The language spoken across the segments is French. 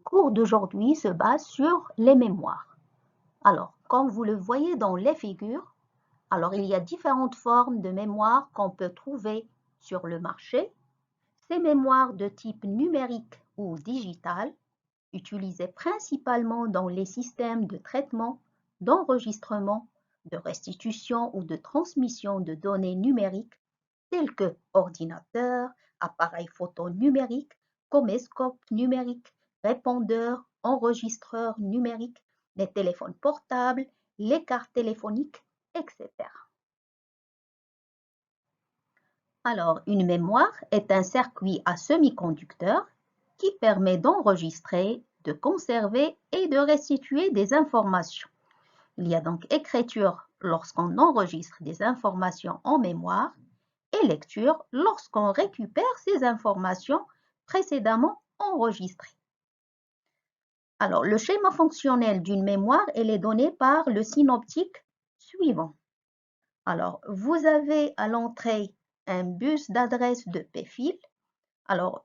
cours d'aujourd'hui se base sur les mémoires. Alors, comme vous le voyez dans les figures, il y a différentes formes de mémoire qu'on peut trouver sur le marché. Ces mémoires de type numérique ou digital, utilisées principalement dans les systèmes de traitement, d'enregistrement, de restitution ou de transmission de données numériques tels que ordinateurs, appareils photo numériques, caméscope numérique, répondeurs, enregistreurs numériques, les téléphones portables, les cartes téléphoniques, etc. Alors, une mémoire est un circuit à semi-conducteur qui permet d'enregistrer, de conserver et de restituer des informations. Il y a donc écriture lorsqu'on enregistre des informations en mémoire et lecture lorsqu'on récupère ces informations précédemment enregistrées. Alors, le schéma fonctionnel d'une mémoire, elle est donné par le synoptique suivant. Alors, vous avez à l'entrée un bus d'adresse de P-fil. Alors,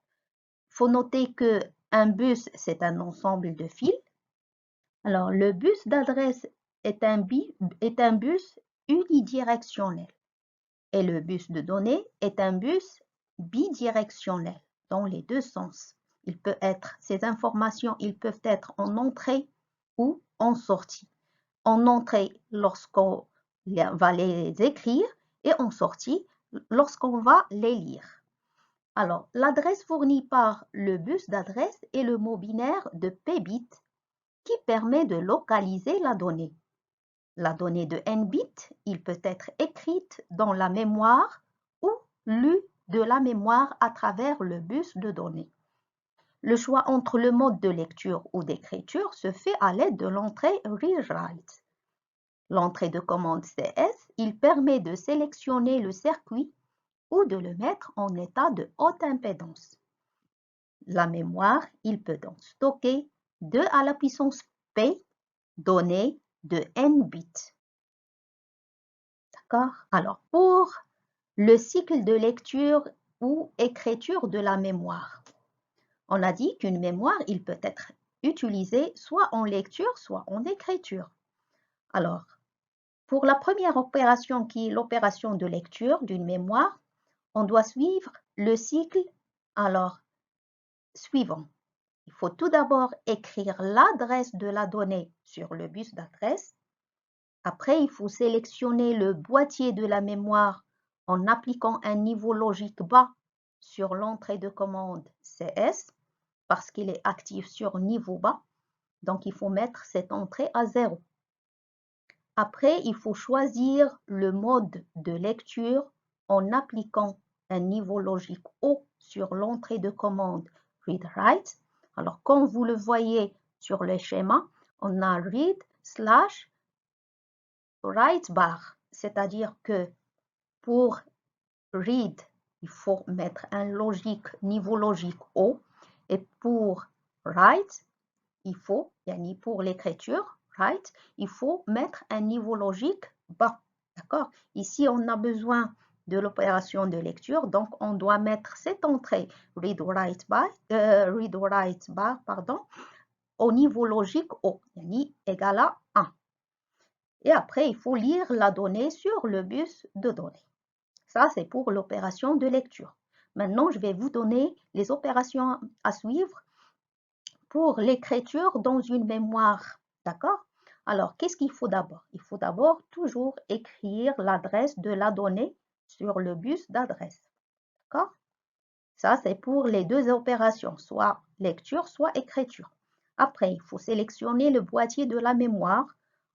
il faut noter que un bus, c'est un ensemble de fils. Alors, le bus d'adresse est un bus unidirectionnel. Et le bus de données est un bus bidirectionnel dans les deux sens. Ces informations, ils peuvent être en entrée ou en sortie. En entrée lorsqu'on va les écrire et en sortie lorsqu'on va les lire. Alors, l'adresse fournie par le bus d'adresse est le mot binaire de P-bit qui permet de localiser la donnée. La donnée de n bits, il peut être écrite dans la mémoire ou lue de la mémoire à travers le bus de données. Le choix entre le mode de lecture ou d'écriture se fait à l'aide de l'entrée read-write. L'entrée de commande CS, il permet de sélectionner le circuit ou de le mettre en état de haute impédance. La mémoire, il peut donc stocker 2 à la puissance P données de n bits. D'accord? Alors, pour le cycle de lecture ou écriture de la mémoire, on a dit qu'une mémoire, il peut être utilisé soit en lecture, soit en écriture. Alors, pour la première opération qui est l'opération de lecture d'une mémoire, on doit suivre le cycle suivant. Il faut tout d'abord écrire l'adresse de la donnée sur le bus d'adresse. Après, il faut sélectionner le boîtier de la mémoire en appliquant un niveau logique bas sur l'entrée de commande CS parce qu'il est actif sur niveau bas. Donc, il faut mettre cette entrée à 0. Après, il faut choisir le mode de lecture en appliquant un niveau logique haut sur l'entrée de commande read-write. Alors, comme vous le voyez sur le schéma, on a read/write bar, c'est-à-dire que pour read, il faut mettre un niveau logique haut, et pour write, pour l'écriture, write, il faut mettre un niveau logique bas. D'accord? Ici, on a besoin de l'opération de lecture, donc on doit mettre cette entrée read-write bar, au niveau logique haut, égal à 1. Et après, il faut lire la donnée sur le bus de données. Ça, c'est pour l'opération de lecture. Maintenant, je vais vous donner les opérations à suivre pour l'écriture dans une mémoire. D'accord? Alors, qu'est-ce qu'il faut d'abord? Il faut d'abord toujours écrire l'adresse de la donnée sur le bus d'adresse. D'accord? Ça, c'est pour les deux opérations, soit lecture, soit écriture. Après, il faut sélectionner le boîtier de la mémoire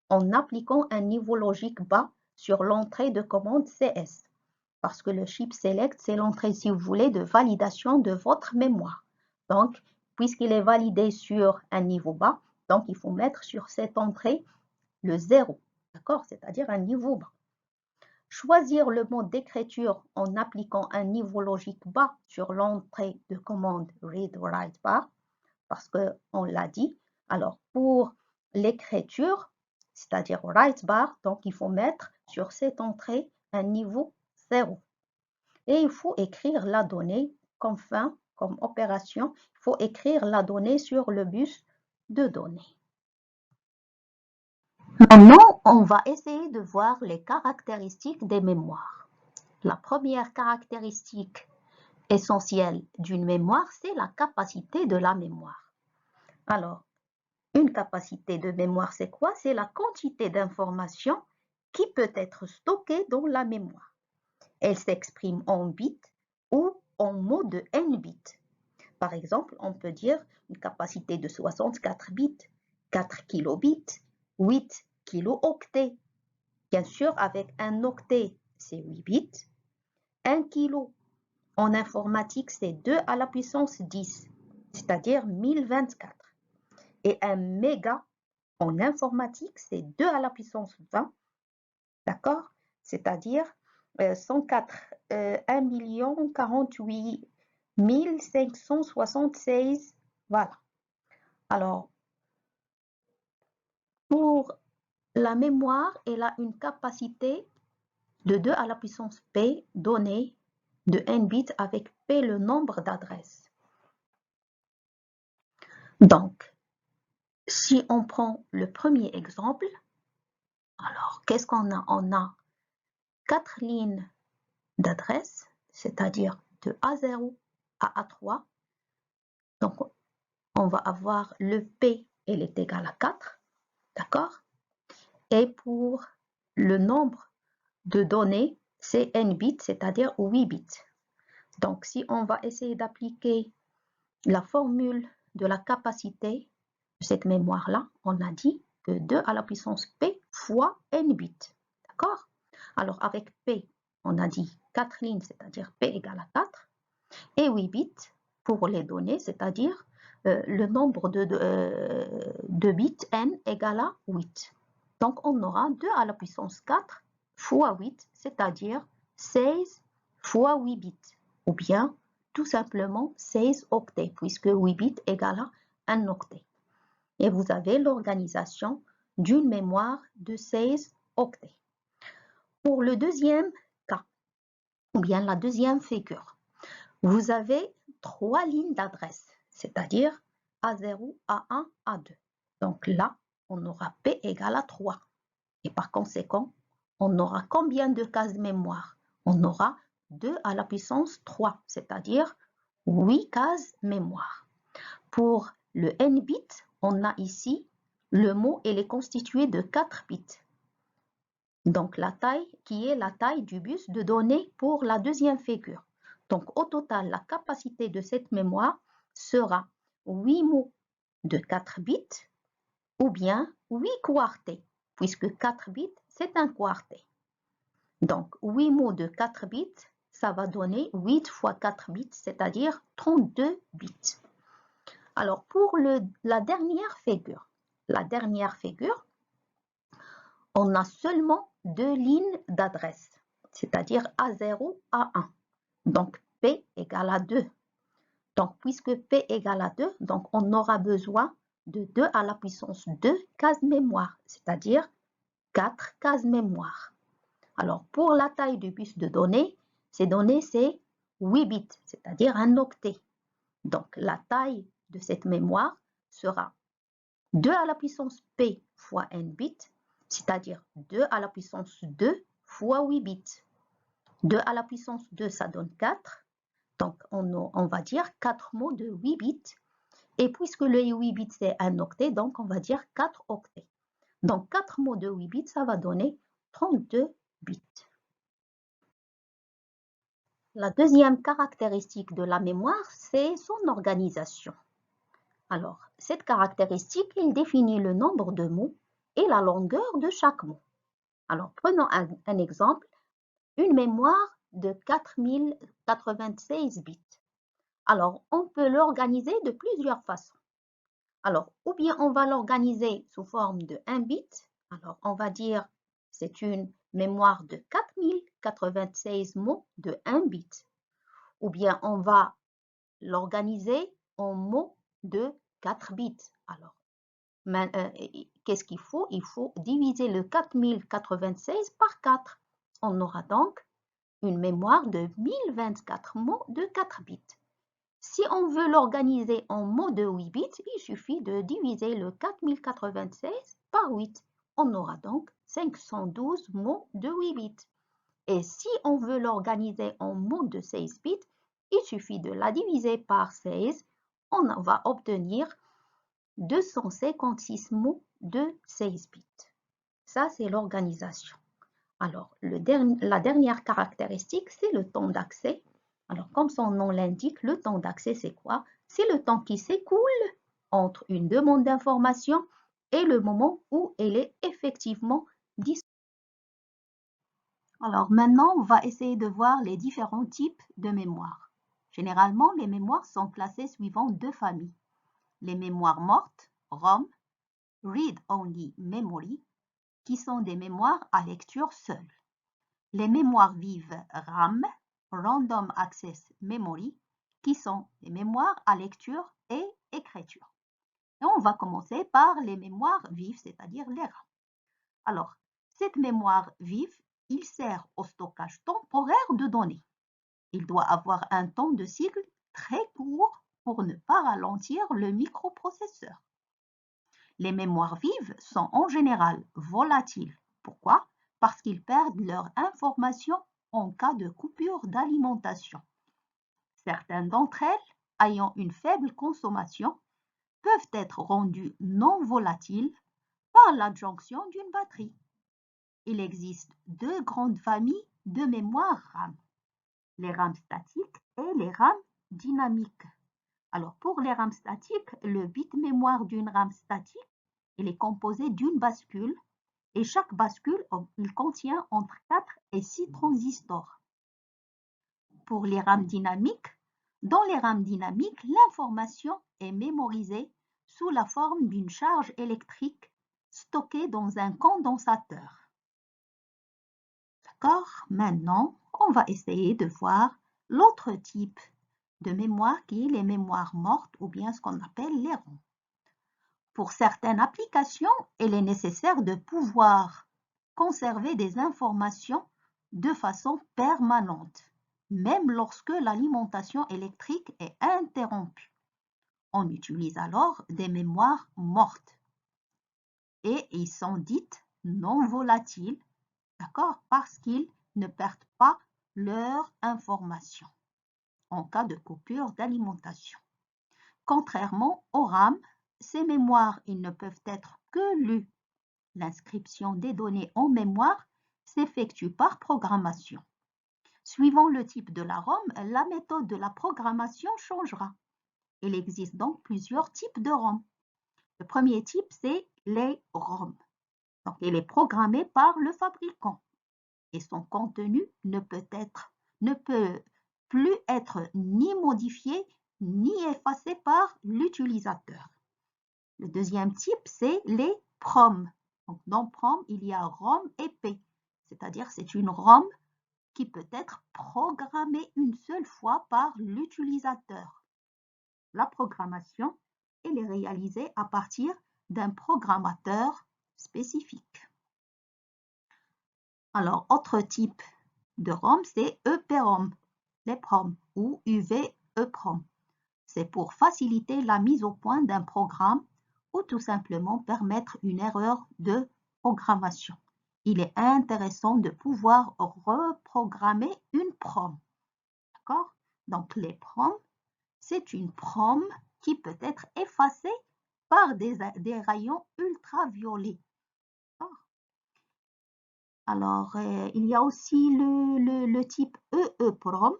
en appliquant un niveau logique bas sur l'entrée de commande CS. Parce que le chip select, c'est l'entrée, si vous voulez, de validation de votre mémoire. Donc, puisqu'il est validé sur un niveau bas, donc il faut mettre sur cette entrée le 0, d'accord? C'est-à-dire un niveau bas. Choisir le mode d'écriture en appliquant un niveau logique bas sur l'entrée de commande read-write bar, parce qu'on l'a dit. Alors, pour l'écriture, c'est-à-dire write bar, donc il faut mettre sur cette entrée un niveau 0. Et il faut écrire la donnée comme fin comme opération, il faut écrire la donnée sur le bus de données. Maintenant, on va essayer de voir les caractéristiques des mémoires. La première caractéristique essentielle d'une mémoire, c'est la capacité de la mémoire. Alors, une capacité de mémoire, c'est quoi? C'est la quantité d'informations qui peut être stockée dans la mémoire. Elle s'exprime en bits ou en mots de n bits. Par exemple, on peut dire une capacité de 64 bits, 4 kilobits, 8 kilo-octets. Bien sûr, avec un octet, c'est 8 bits. 1 kilo en informatique, c'est 2 à la puissance 10, c'est-à-dire 1024. Et un méga en informatique, c'est 2 à la puissance 20, d'accord? C'est-à-dire 104, 1 48 576, voilà. Alors, pour la mémoire, elle a une capacité de 2 à la puissance p donnée de n bits avec p le nombre d'adresses. Donc, si on prend le premier exemple, alors qu'est-ce qu'on a? On a 4 lignes d'adresse, c'est-à-dire de A0 à A3. Donc, on va avoir le P, elle est égale à 4, d'accord? Et pour le nombre de données, c'est n bits, c'est-à-dire 8 bits. Donc, si on va essayer d'appliquer la formule de la capacité de cette mémoire-là, on a dit que 2 à la puissance P fois n bits, d'accord? Alors, avec P, on a dit 4 lignes, c'est-à-dire P égale à 4, et 8 bits pour les données, c'est-à-dire le nombre de bits n égale à 8. Donc, on aura 2 à la puissance 4 fois 8, c'est-à-dire 16 fois 8 bits, ou bien tout simplement 16 octets, puisque 8 bits égale à 1 octet. Et vous avez l'organisation d'une mémoire de 16 octets. Pour le deuxième cas, ou bien la deuxième figure, vous avez 3 lignes d'adresse, c'est-à-dire A0, A1, A2. Donc là, on aura P égale à 3. Et par conséquent, on aura combien de cases mémoire? On aura 2 à la puissance 3, c'est-à-dire 8 cases mémoire. Pour le n bits, on a ici le mot, il est constitué de 4 bits. Donc la taille qui est la taille du bus de données pour la deuxième figure. Donc au total, la capacité de cette mémoire sera 8 mots de 4 bits ou bien 8 quartés, puisque 4 bits, c'est un quartet. Donc 8 mots de 4 bits, ça va donner 8 fois 4 bits, c'est-à-dire 32 bits. Alors pour la dernière figure, on a seulement 2 lignes d'adresse, c'est-à-dire A0, A1. Donc P égale à 2. Donc puisque P égale à 2, donc on aura besoin de 2 à la puissance 2 cases mémoire, c'est-à-dire 4 cases mémoire. Alors pour la taille du bus de données, ces données c'est 8 bits, c'est-à-dire un octet. Donc la taille de cette mémoire sera 2 à la puissance P fois n bits, c'est-à-dire 2 à la puissance 2 fois 8 bits. 2 à la puissance 2, ça donne 4. Donc, on va dire 4 mots de 8 bits. Et puisque le 8 bits, c'est un octet, donc on va dire 4 octets. Donc, 4 mots de 8 bits, ça va donner 32 bits. La deuxième caractéristique de la mémoire, c'est son organisation. Alors, cette caractéristique, elle définit le nombre de mots et la longueur de chaque mot. Alors, prenons un exemple, une mémoire de 4096 bits. Alors, on peut l'organiser de plusieurs façons. Alors, ou bien on va l'organiser sous forme de 1 bit. Alors, on va dire c'est une mémoire de 4096 mots de 1 bit. Ou bien on va l'organiser en mots de 4 bits. Alors, qu'est-ce qu'il faut? Il faut diviser le 4096 par 4. On aura donc une mémoire de 1024 mots de 4 bits. Si on veut l'organiser en mot de 8 bits, il suffit de diviser le 4096 par 8. On aura donc 512 mots de 8 bits. Et si on veut l'organiser en mot de 16 bits, il suffit de la diviser par 16. On va obtenir 256 mots de 16 bits. Ça, c'est l'organisation. Alors, la dernière caractéristique, c'est le temps d'accès. Alors, comme son nom l'indique, le temps d'accès, c'est quoi? C'est le temps qui s'écoule entre une demande d'information et le moment où elle est effectivement disponible. Alors, maintenant, on va essayer de voir les différents types de mémoire. Généralement, les mémoires sont classées suivant deux familles. Les mémoires mortes, ROM, Read Only Memory, qui sont des mémoires à lecture seule. Les mémoires vives RAM, Random Access Memory, qui sont des mémoires à lecture et écriture. Et on va commencer par les mémoires vives, c'est-à-dire les RAM. Alors, cette mémoire vive, il sert au stockage temporaire de données. Il doit avoir un temps de cycle très court pour ne pas ralentir le microprocesseur. Les mémoires vives sont en général volatiles. Pourquoi? Parce qu'ils perdent leur information en cas de coupure d'alimentation. Certaines d'entre elles, ayant une faible consommation, peuvent être rendues non volatiles par l'adjonction d'une batterie. Il existe deux grandes familles de mémoire RAM, les RAM statiques et les RAM dynamiques. Alors pour les RAM statiques, le bit mémoire d'une RAM statique, il est composé d'une bascule et chaque bascule, il contient entre 4 et 6 transistors. Pour les RAM dynamiques, dans les RAM dynamiques, l'information est mémorisée sous la forme d'une charge électrique stockée dans un condensateur. D'accord? Maintenant, on va essayer de voir l'autre type de mémoire qui est les mémoires mortes ou bien ce qu'on appelle les ROM. Pour certaines applications, il est nécessaire de pouvoir conserver des informations de façon permanente, même lorsque l'alimentation électrique est interrompue. On utilise alors des mémoires mortes et ils sont dites non volatiles, d'accord, parce qu'ils ne perdent pas leur information en cas de coupure d'alimentation. Contrairement aux RAM, ces mémoires, ils ne peuvent être que lues. L'inscription des données en mémoire s'effectue par programmation. Suivant le type de la ROM, la méthode de la programmation changera. Il existe donc plusieurs types de ROM. Le premier type, c'est les ROM. Donc, il est programmé par le fabricant et son contenu ne peut plus être ni modifié ni effacé par l'utilisateur. Le deuxième type, c'est les PROM. Donc, dans PROM, il y a ROM et P, c'est-à-dire c'est une ROM qui peut être programmée une seule fois par l'utilisateur. La programmation, elle est réalisée à partir d'un programmateur spécifique. Alors, autre type de ROM, c'est EPROM, l'EPROM ou UV-EPROM. C'est pour faciliter la mise au point d'un programme ou tout simplement permettre une erreur de programmation. Il est intéressant de pouvoir reprogrammer une PROM. D'accord? Donc, les PROM, c'est une PROM qui peut être effacée par des rayons ultraviolets. Alors, il y a aussi le type EEPROM.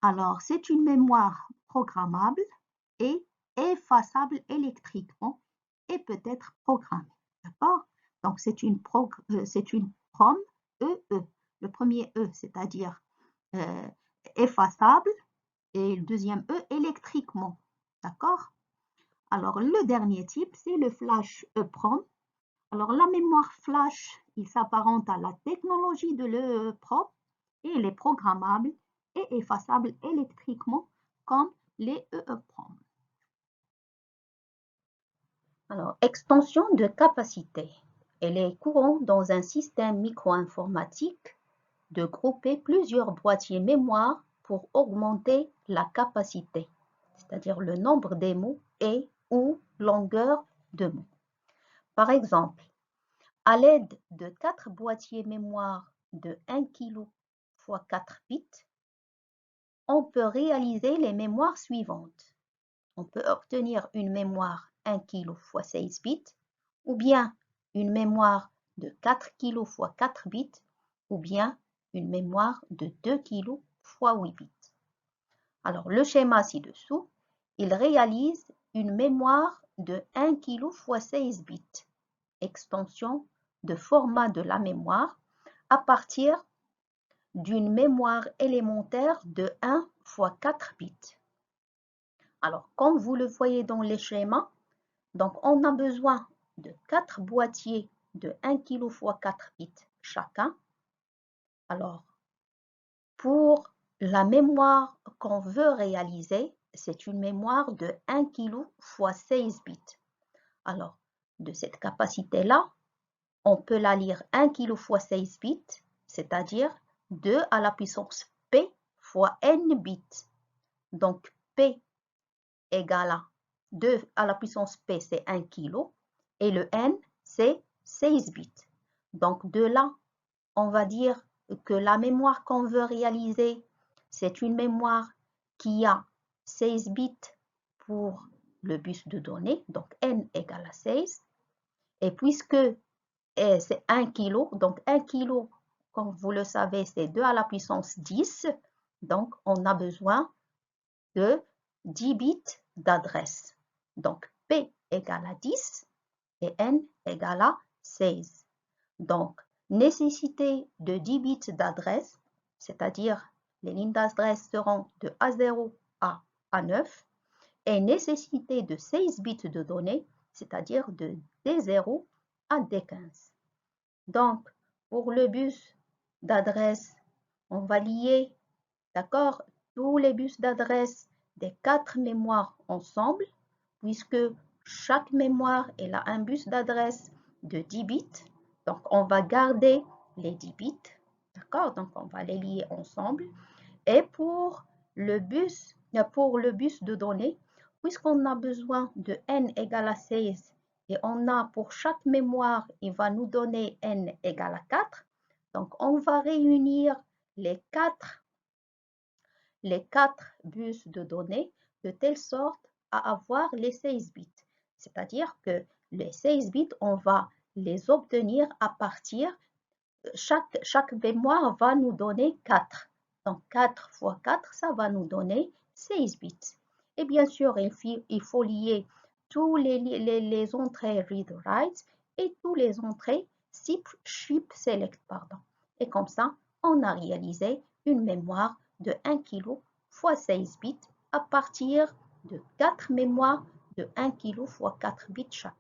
Alors, c'est une mémoire programmable et effaçable électriquement et peut être programmée. D'accord? Donc, c'est une PROM EE. Le premier E, c'est-à-dire effaçable, et le deuxième E, électriquement. D'accord? Alors, le dernier type, c'est le flash EPROM. Alors, la mémoire flash, il s'apparente à la technologie de l'EEPROM et il est programmable et effaçable électriquement comme les EEPROM. Alors, extension de capacité. Elle est courante dans un système micro-informatique de grouper plusieurs boîtiers mémoire pour augmenter la capacité, c'est-à-dire le nombre des mots et ou longueur de mots. Par exemple, à l'aide de 4 boîtiers mémoire de 1 kg x 4 bits, on peut réaliser les mémoires suivantes. On peut obtenir une mémoire 1 kg x 16 bits, ou bien une mémoire de 4 kg x 4 bits, ou bien une mémoire de 2 kg x 8 bits. Alors, le schéma ci-dessous, il réalise une mémoire de 1 kg x 16 bits, extension de format de la mémoire à partir d'une mémoire élémentaire de 1 x 4 bits. Alors, comme vous le voyez dans les schémas, donc on a besoin de 4 boîtiers de 1 kg x 4 bits chacun. Alors, pour la mémoire qu'on veut réaliser, c'est une mémoire de 1 kg x 16 bits. Alors, de cette capacité-là, on peut la lire 1 kg x 16 bits, c'est-à-dire 2 à la puissance p fois n bits. Donc, p égale à 2 à la puissance p, c'est 1 kg, et le n, c'est 16 bits. Donc, de là, on va dire que la mémoire qu'on veut réaliser, c'est une mémoire qui a 16 bits pour le bus de données, donc n égale à 16. Et puisque c'est 1 kg, donc 1 kg, comme vous le savez, c'est 2 à la puissance 10. Donc, on a besoin de 10 bits d'adresse. Donc, P égale à 10 et N égale à 16. Donc, nécessité de 10 bits d'adresse, c'est-à-dire les lignes d'adresse seront de A0 à A9, et nécessité de 16 bits de données, c'est-à-dire de D0 à D15. Donc, pour le bus d'adresse, on va lier, d'accord, tous les bus d'adresse des 4 mémoires ensemble, puisque chaque mémoire elle a un bus d'adresse de 10 bits. Donc, on va garder les 10 bits, d'accord? Donc, on va les lier ensemble. Et pour le bus de données, puisqu'on a besoin de n égale à 16 et on a pour chaque mémoire, il va nous donner n égale à 4. Donc, on va réunir les 4 bus de données de telle sorte à avoir les 16 bits. C'est-à-dire que les 16 bits, on va les obtenir à partir, chaque mémoire va nous donner 4. Donc 4 fois 4, ça va nous donner 16 bits. Et bien sûr, il faut lier tous les entrées read-write et tous les entrées ship select. Et comme ça, on a réalisé une mémoire de 1 kg x 16 bits à partir de 4 mémoires de 1 kg x 4 bits chaque.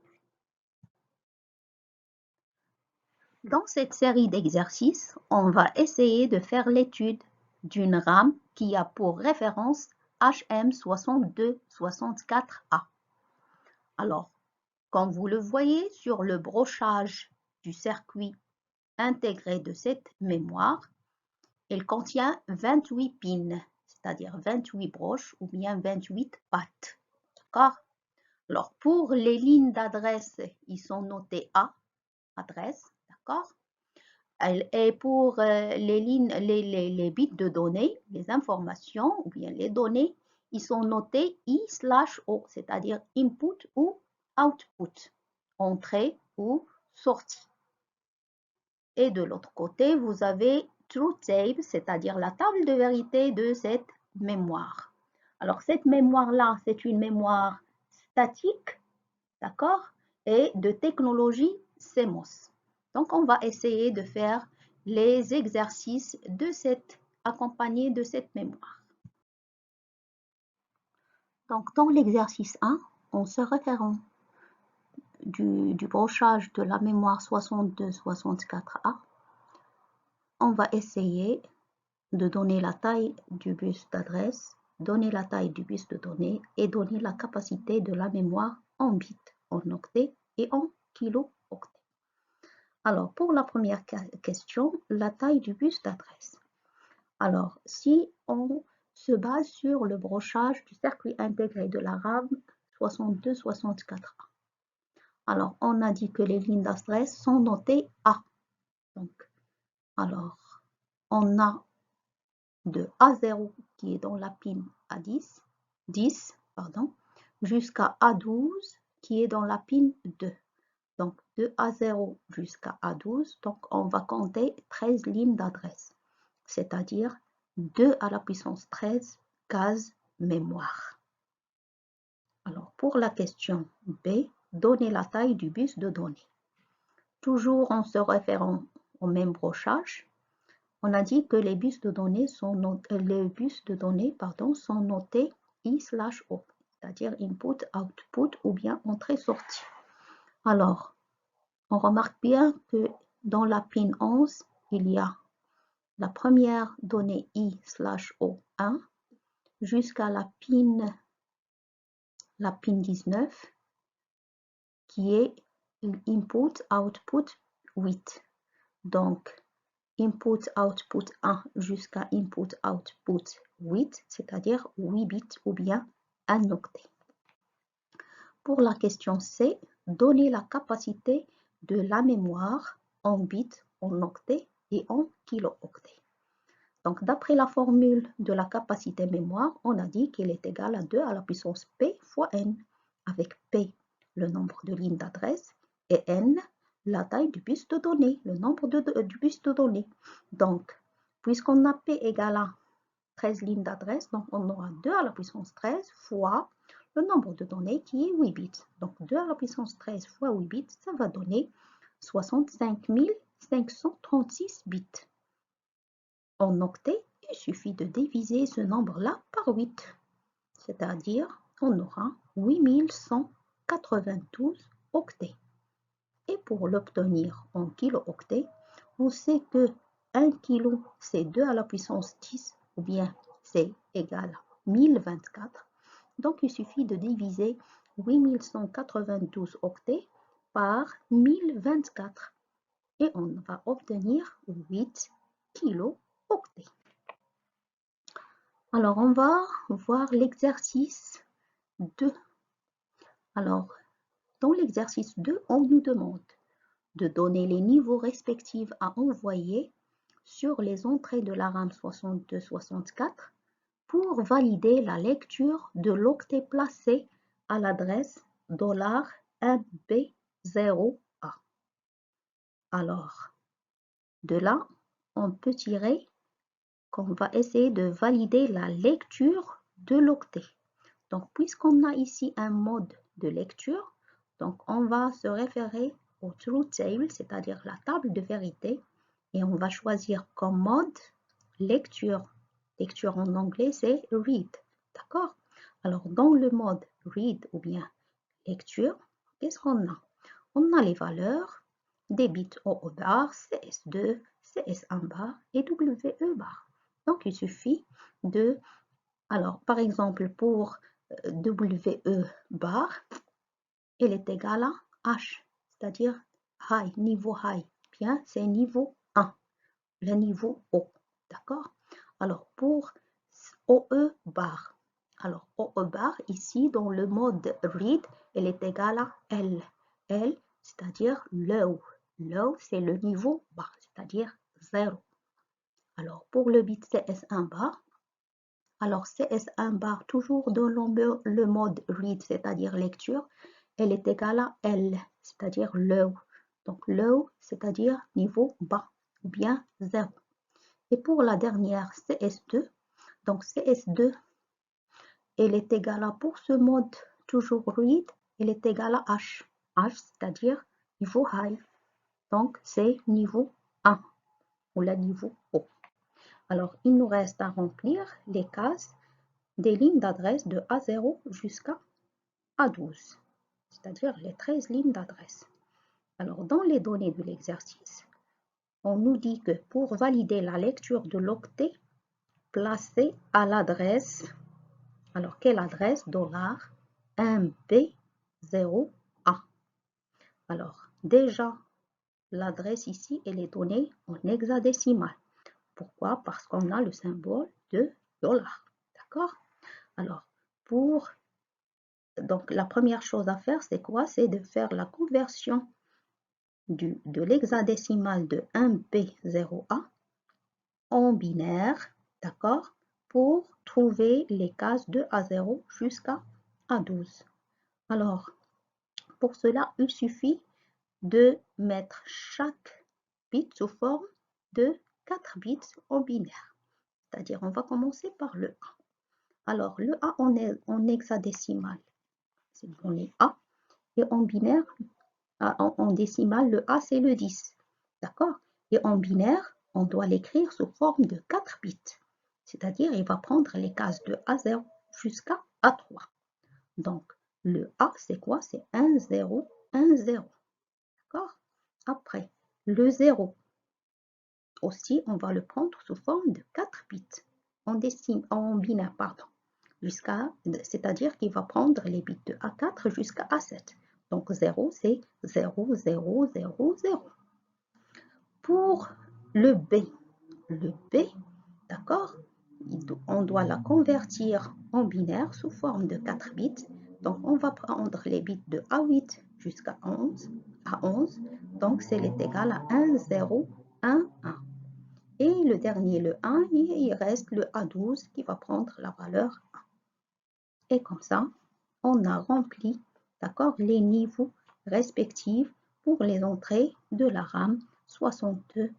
Dans cette série d'exercices, on va essayer de faire l'étude d'une RAM qui a pour référence HM6264A. Alors, comme vous le voyez sur le brochage du circuit intégré de cette mémoire, il contient 28 pins, c'est-à-dire 28 broches ou bien 28 pattes. D'accord? Alors, pour les lignes d'adresse, ils sont notés A, adresse, d'accord? Et pour les bits de données, les informations ou bien les données, ils sont notés I/O, c'est-à-dire input ou output, entrée ou sortie. Et de l'autre côté, vous avez truth table, c'est-à-dire la table de vérité de cette mémoire. Alors, cette mémoire-là, c'est une mémoire statique, d'accord, et de technologie CMOS. Donc, on va essayer de faire les exercices accompagnés de cette mémoire. Donc, dans l'exercice 1, en se référant du brochage de la mémoire 6264A, on va essayer de donner la taille du bus d'adresse, donner la taille du bus de données et donner la capacité de la mémoire en bits, en octets et en kilo-octets. Alors, pour la première question, la taille du bus d'adresse. Alors, si on se base sur le brochage du circuit intégré de la RAM 6264A. Alors, on a dit que les lignes d'adresse sont notées A. Donc, alors, on a de A0 qui est dans la pin A10, 10, pardon, jusqu'à A12 qui est dans la pin 2. Donc, de A0 jusqu'à A12, donc on va compter 13 lignes d'adresse, c'est-à-dire 2 à la puissance 13 cases mémoire. Alors, pour la question B, donnez la taille du bus de données. Toujours en se référant au même brochage, on a dit que les bus de données sont notés I/O, c'est-à-dire input, output ou bien entrée-sortie. Alors, on remarque bien que dans la pin 11, il y a la première donnée I/O1 jusqu'à la pin 19 qui est input, output 8. Donc, input, output 1 jusqu'à input, output 8, c'est-à-dire 8 bits ou bien 1 octet. Pour la question C, donnez la capacité de la mémoire en bits, en octets et en kilo-octets. Donc, d'après la formule de la capacité mémoire, on a dit qu'elle est égale à 2 à la puissance P fois N, avec P, le nombre de lignes d'adresse, et N, la taille du bus de données, le nombre du bus de données. Donc, puisqu'on a P égale à 13 lignes d'adresse, donc on aura 2 à la puissance 13 fois le nombre de données qui est 8 bits. Donc 2 à la puissance 13 fois 8 bits, ça va donner 65 536 bits. En octets, il suffit de diviser ce nombre-là par 8, c'est-à-dire on aura 8192 octets. Et pour l'obtenir en kilo-octets, on sait que 1 kilo, c'est 2 à la puissance 10, ou bien c'est égal à 1024. Donc, il suffit de diviser 8192 octets par 1024. Et on va obtenir 8 kilo-octets. Alors, on va voir l'exercice 2. Alors, dans l'exercice 2, on nous demande de donner les niveaux respectifs à envoyer sur les entrées de la RAM 6264 pour valider la lecture de l'octet placé à l'adresse $1B0A. Alors, de là, on peut tirer qu'on va essayer de valider la lecture de l'octet. Donc, puisqu'on a ici un mode de lecture, donc on va se référer au truth table, c'est-à-dire la table de vérité, et on va choisir comme mode lecture. Lecture en anglais, c'est read, d'accord? Alors, dans le mode read ou bien lecture, qu'est-ce qu'on a? On a les valeurs des bits OE bar, CS2, CS1 bar et WE bar. Donc, il suffit de... Alors, par exemple, pour WE bar, elle est égale à H, c'est-à-dire high, niveau high. Bien, c'est niveau 1, le niveau O, d'accord? Alors, pour OE bar, alors OE bar, ici, dans le mode read, elle est égale à L. L, c'est-à-dire low. Low, c'est le niveau bas, c'est-à-dire 0. Alors, pour le bit CS1 bar, alors CS1 bar, toujours dans le mode read, c'est-à-dire lecture, elle est égale à L, c'est-à-dire low. Donc low, c'est-à-dire niveau bas, ou bien 0. Et pour la dernière CS2, donc CS2, elle est égale à, pour ce mode toujours read, elle est égale à H. H, c'est-à-dire niveau high. Donc c'est niveau 1, ou le niveau O. Alors, il nous reste à remplir les cases des lignes d'adresse de A0 jusqu'à A12, c'est-à-dire les 13 lignes d'adresse. Alors, dans les données de l'exercice, on nous dit que pour valider la lecture de l'octet placé à l'adresse, alors quelle adresse? $1B0A. Alors, déjà, l'adresse ici, elle est donnée en hexadécimal. Pourquoi? Parce qu'on a le symbole de $. D'accord? Alors, donc la première chose à faire, c'est quoi? C'est de faire la conversion de l'hexadécimal de 1B0A en binaire, d'accord? Pour trouver les cases de A0 jusqu'à A12. Alors, pour cela, il suffit de mettre chaque bit sous forme de 4 bits en binaire. C'est-à-dire, on va commencer par le A. Alors, le A en hexadécimal, c'est donné A. Et en binaire, en décimal, le A, c'est le 10. D'accord? Et en binaire, on doit l'écrire sous forme de 4 bits. C'est-à-dire, il va prendre les cases de A0 jusqu'à A3. Donc, le A, c'est quoi? C'est 1, 0, 1, 0. D'accord? Après, le 0, aussi, on va le prendre sous forme de 4 bits en binaire, pardon. C'est-à-dire qu'il va prendre les bits de A4 jusqu'à A7. Donc 0, c'est 0, 0, 0, 0. Pour le B, d'accord, on doit la convertir en binaire sous forme de 4 bits. Donc on va prendre les bits de A8 jusqu'à 11, donc c'est égal à 1, 0, 1, 1. Et le dernier, le 1, il reste le A12 qui va prendre la valeur 1. Et comme ça, on a rempli, d'accord, les niveaux respectifs pour les entrées de la RAM 62-64.